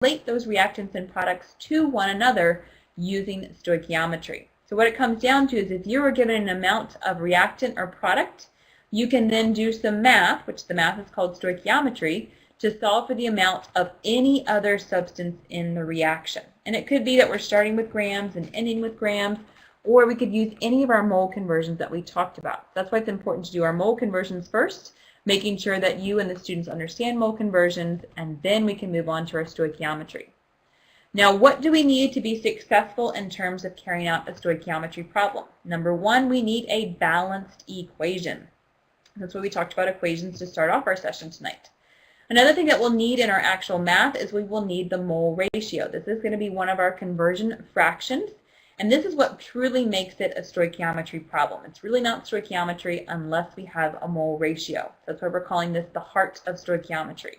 relate those reactants and products to one another using stoichiometry. So what it comes down to is if you were given an amount of reactant or product, you can then do some math, which the math is called stoichiometry, to solve for the amount of any other substance in the reaction. And it could be that we're starting with grams and ending with grams, or we could use any of our mole conversions that we talked about. That's why it's important to do our mole conversions first, making sure that you and the students understand mole conversions, and then we can move on to our stoichiometry. Now, what do we need to be successful in terms of carrying out a stoichiometry problem? Number one, we need a balanced equation. That's why we talked about equations to start off our session tonight. Another thing that we'll need in our actual math is we will need the mole ratio. This is going to be one of our conversion fractions, and this is what truly makes it a stoichiometry problem. It's really not stoichiometry unless we have a mole ratio. That's why we're calling this the heart of stoichiometry.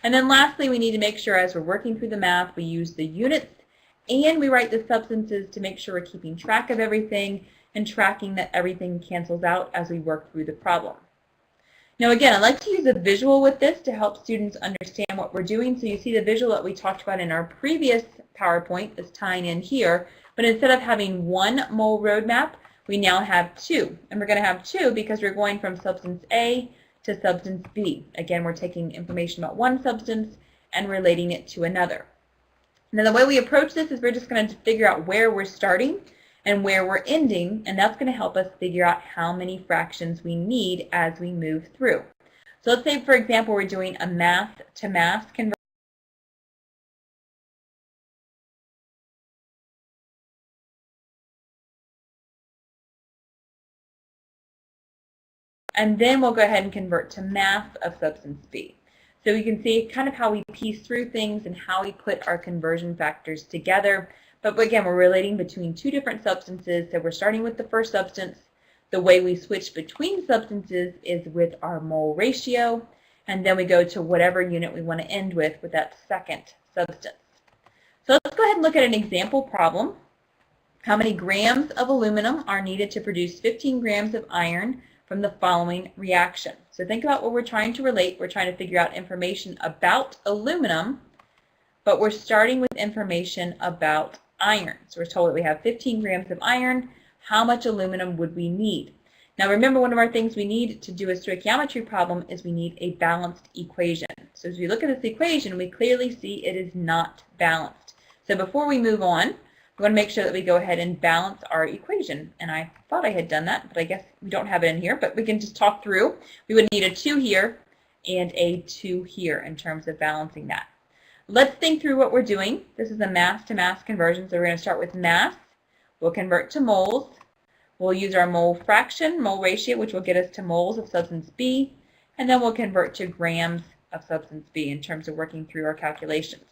And then lastly, we need to make sure as we're working through the math, we use the units and we write the substances to make sure we're keeping track of everything and tracking that everything cancels out as we work through the problem. Now again, I like to use a visual with this to help students understand what we're doing. So you see the visual that we talked about in our previous PowerPoint is tying in here, but instead of having one mole roadmap, we now have two. And we're going to have two because we're going from substance A to substance B. Again, we're taking information about one substance and relating it to another. Now the way we approach this is we're just going to figure out where we're starting and where we're ending, and that's going to help us figure out how many fractions we need as we move through. So let's say, for example, we're doing a math to mass conversion. And then we'll go ahead and convert to mass of substance B. So you can see kind of how we piece through things and how we put our conversion factors together. But again, we're relating between two different substances. So we're starting with the first substance. The way we switch between substances is with our mole ratio. And then we go to whatever unit we want to end with that second substance. So let's go ahead and look at an example problem. How many grams of aluminum are needed to produce 15 grams of iron from the following reaction? So think about what we're trying to relate. We're trying to figure out information about aluminum, but we're starting with information about iron. So we're told that we have 15 grams of iron. How much aluminum would we need? Now remember, one of our things we need to do a stoichiometry problem is we need a balanced equation. So as we look at this equation, we clearly see it is not balanced. So before we move on, we want to make sure that we go ahead and balance our equation. And I thought I had done that, but I guess we don't have it in here, but we can just talk through. We would need a 2 here and a 2 here in terms of balancing that. Let's think through what we're doing. This is a mass to mass conversion, so we're going to start with mass. We'll convert to moles. We'll use our mole fraction, mole ratio, which will get us to moles of substance B, and then we'll convert to grams of substance B in terms of working through our calculations.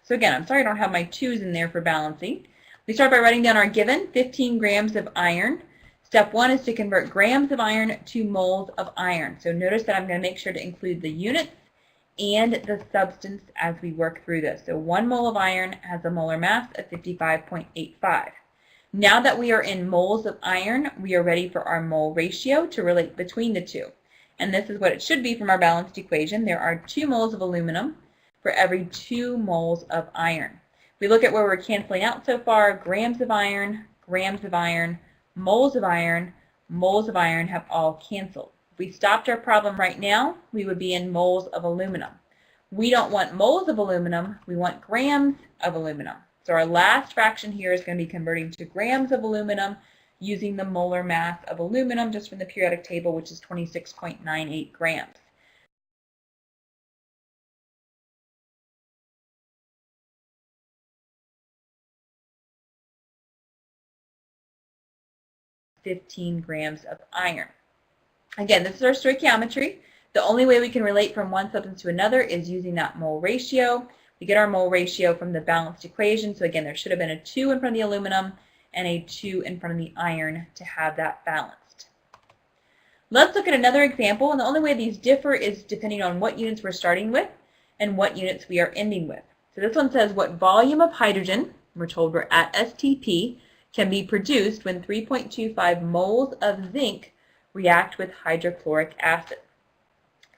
So again, I'm sorry I don't have my 2's in there for balancing. We start by writing down our given, 15 grams of iron. Step 1 is to convert grams of iron to moles of iron. So notice that I'm going to make sure to include the units and the substance as we work through this. So 1 mole of iron has a molar mass of 55.85. Now that we are in moles of iron, we are ready for our mole ratio to relate between the two. And this is what it should be from our balanced equation. There are 2 moles of aluminum for every 2 moles of iron. We look at where we're canceling out so far. Grams of iron, moles of iron have all canceled. If we stopped our problem right now, we would be in moles of aluminum. We don't want moles of aluminum, we want grams of aluminum. So our last fraction here is going to be converting to grams of aluminum using the molar mass of aluminum just from the periodic table, which is 26.98 grams. $15 grams of iron. Again, this is our stoichiometry. The only way we can relate from one substance to another is using that mole ratio. We get our mole ratio from the balanced equation. So again, there should have been a 2 in front of the aluminum and a 2 in front of the iron to have that balanced. Let's look at another example, and the only way these differ is depending on what units we're starting with and what units we are ending with. So this one says what volume of hydrogen, we're told we're at STP, can be produced when 3.25 moles of zinc react with hydrochloric acid.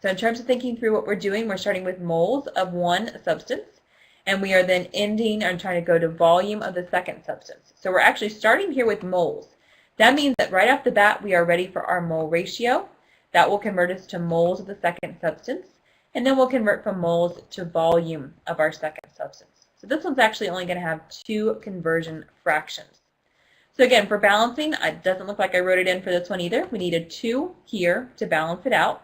So in terms of thinking through what we're doing, we're starting with moles of one substance, and we are then ending and trying to go to volume of the second substance. So we're actually starting here with moles. That means that right off the bat, we are ready for our mole ratio. That will convert us to moles of the second substance, and then we'll convert from moles to volume of our second substance. So this one's actually only going to have two conversion fractions. So again, for balancing, it doesn't look like I wrote it in for this one either. We need a 2 here to balance it out.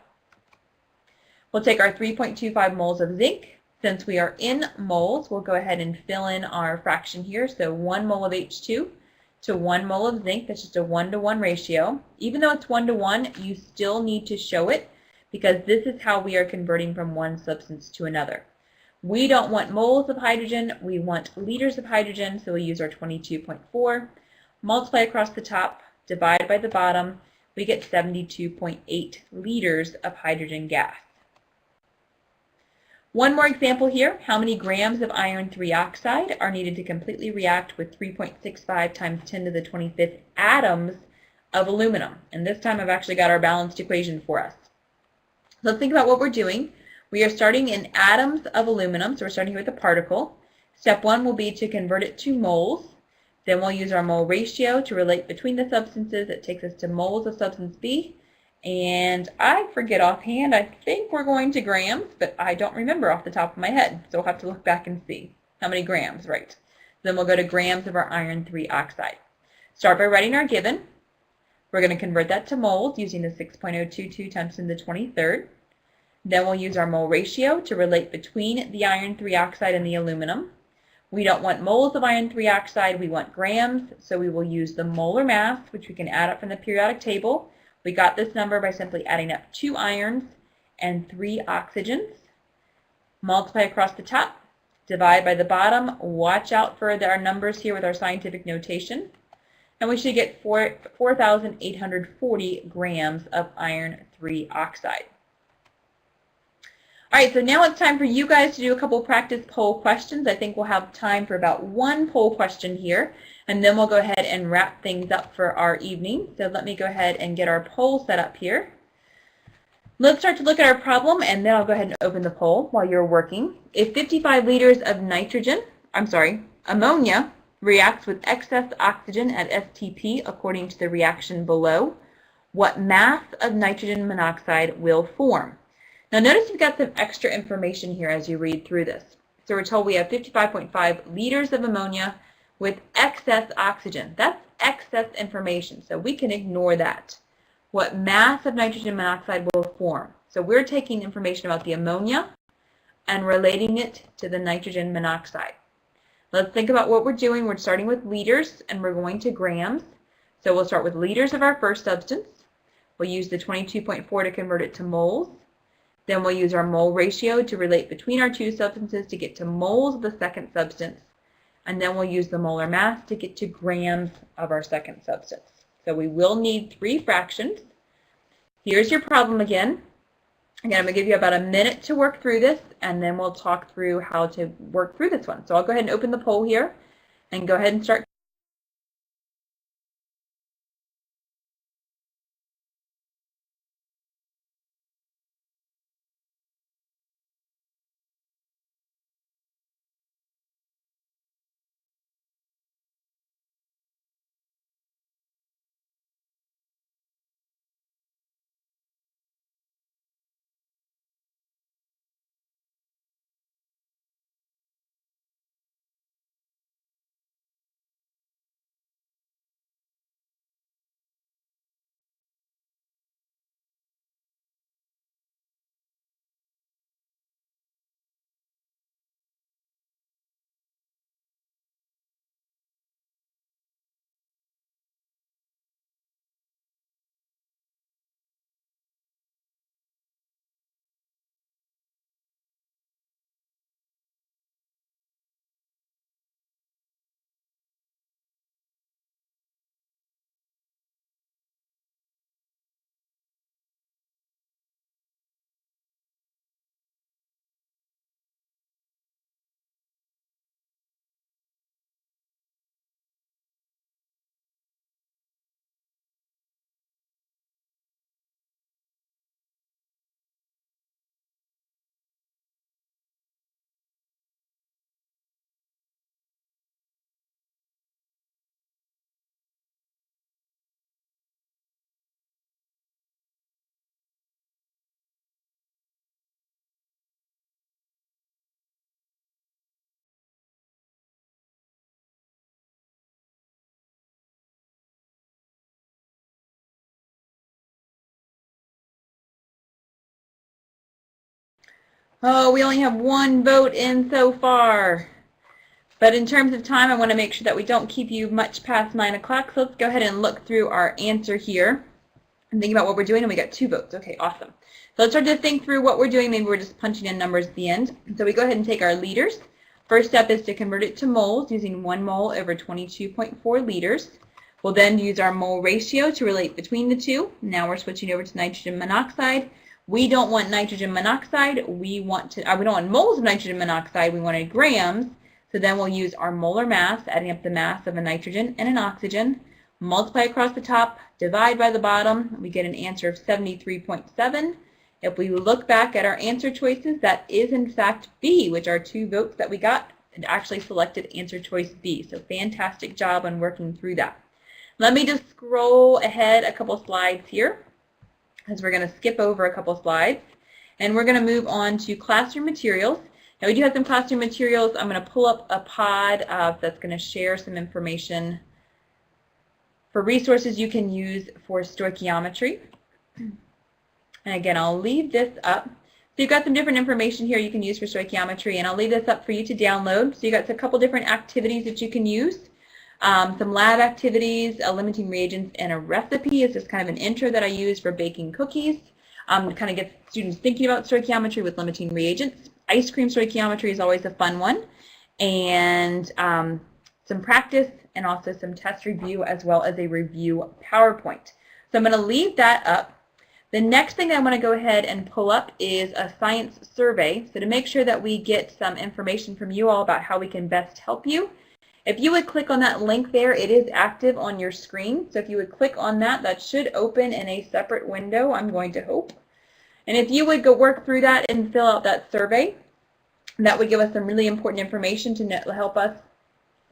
We'll take our 3.25 moles of zinc. Since we are in moles, we'll go ahead and fill in our fraction here. So 1 mole of H2 to 1 mole of zinc. That's just a 1-to-1 ratio. Even though it's 1-to-1, you still need to show it because this is how we are converting from one substance to another. We don't want moles of hydrogen. We want liters of hydrogen, so we use our 22.4. Multiply across the top, divide by the bottom. We get 72.8 liters of hydrogen gas. One more example here. How many grams of iron 3 oxide are needed to completely react with 3.65 times 10 to the 25th atoms of aluminum? And this time I've actually got our balanced equation for us. So let's think about what we're doing. We are starting in atoms of aluminum, so we're starting here with a particle. Step 1 will be to convert it to moles. Then we'll use our mole ratio to relate between the substances. It takes us to moles of substance B. And I forget offhand, I think we're going to grams, but I don't remember off the top of my head. So we'll have to look back and see how many grams, right? Then we'll go to grams of our iron 3 oxide. Start by writing our given. We're going to convert that to moles using the 6.022 times 10 to the 23rd. Then we'll use our mole ratio to relate between the iron 3 oxide and the aluminum. We don't want moles of iron 3 oxide, we want grams, so we will use the molar mass, which we can add up from the periodic table. We got this number by simply adding up 2 irons and 3 oxygens. Multiply across the top, divide by the bottom. Watch out for our numbers here with our scientific notation. And we should get 4,840 grams of iron 3 oxide. All right, so now it's time for you guys to do a couple practice poll questions. I think we'll have time for about one poll question here, and then we'll go ahead and wrap things up for our evening. So let me go ahead and get our poll set up here. Let's start to look at our problem, and then I'll go ahead and open the poll while you're working. If 55 liters of ammonia reacts with excess oxygen at STP according to the reaction below, what mass of nitrogen monoxide will form? Now notice we've got some extra information here as you read through this. So we're told we have 55.5 liters of ammonia with excess oxygen. That's excess information, so we can ignore that. What mass of nitrogen monoxide will form? So we're taking information about the ammonia and relating it to the nitrogen monoxide. Let's think about what we're doing. We're starting with liters and we're going to grams. So we'll start with liters of our first substance. We'll use the 22.4 to convert it to moles. Then we'll use our mole ratio to relate between our two substances to get to moles of the second substance. And then we'll use the molar mass to get to grams of our second substance. So we will need 3 fractions. Here's your problem again. Again, I'm going to give you about a minute to work through this, and then we'll talk through how to work through this one. So I'll go ahead and open the poll here, and go ahead and start Oh, we only have one vote in so far. But in terms of time, I want to make sure that we don't keep you much past 9 o'clock. So let's go ahead and look through our answer here and think about what we're doing. And we got 2 votes. Okay, awesome. So let's start to think through what we're doing. Maybe we're just punching in numbers at the end. So we go ahead and take our liters. First step is to convert it to moles using 1 mole over 22.4 liters. We'll then use our mole ratio to relate between the two. Now we're switching over to nitrogen monoxide. We don't want nitrogen monoxide. We don't want moles of nitrogen monoxide. We wanted grams. So then we'll use our molar mass, adding up the mass of a nitrogen and an oxygen, multiply across the top, divide by the bottom. We get an answer of 73.7. If we look back at our answer choices, that is in fact B, which are 2 votes that we got, and actually selected answer choice B. So fantastic job on working through that. Let me just scroll ahead a couple slides here, because we're going to skip over a couple slides. And we're going to move on to classroom materials. Now we do have some classroom materials. I'm going to pull up a pod that's going to share some information for resources you can use for stoichiometry. And again, I'll leave this up. So you've got some different information here you can use for stoichiometry, and I'll leave this up for you to download. So you've got a couple different activities that you can use. Some lab activities, limiting reagents, and a recipe is just kind of an intro that I use for baking cookies. To kind of get students thinking about stoichiometry with limiting reagents. Ice cream stoichiometry is always a fun one. And some practice and also some test review as well as a review PowerPoint. So I'm going to leave that up. The next thing I want to go ahead and pull up is a science survey. So to make sure that we get some information from you all about how we can best help you, if you would click on that link there, it is active on your screen. So if you would click on that, that should open in a separate window, I'm going to hope. And if you would go work through that and fill out that survey, that would give us some really important information to help us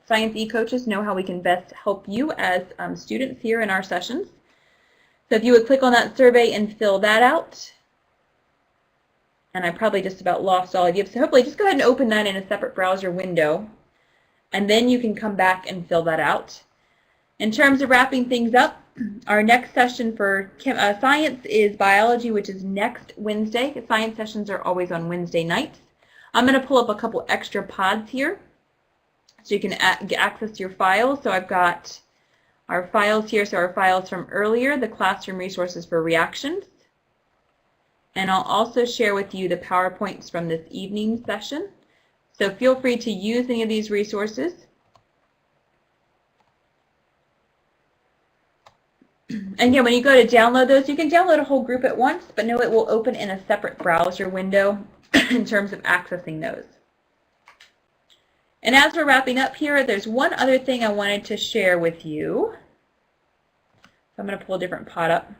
Science E-coaches know how we can best help you as students here in our sessions. So if you would click on that survey and fill that out, and I probably just about lost all of you, so hopefully just go ahead and open that in a separate browser window, and then you can come back and fill that out. In terms of wrapping things up, our next session for science is biology, which is next Wednesday. Science sessions are always on Wednesday nights. I'm going to pull up a couple extra pods here so you can get access to your files. So I've got our files here, so our files from earlier, the classroom resources for reactions. And I'll also share with you the PowerPoints from this evening session. So feel free to use any of these resources. And again, when you go to download those, you can download a whole group at once, but know it will open in a separate browser window in terms of accessing those. And as we're wrapping up here, there's one other thing I wanted to share with you. So I'm going to pull a different pod up.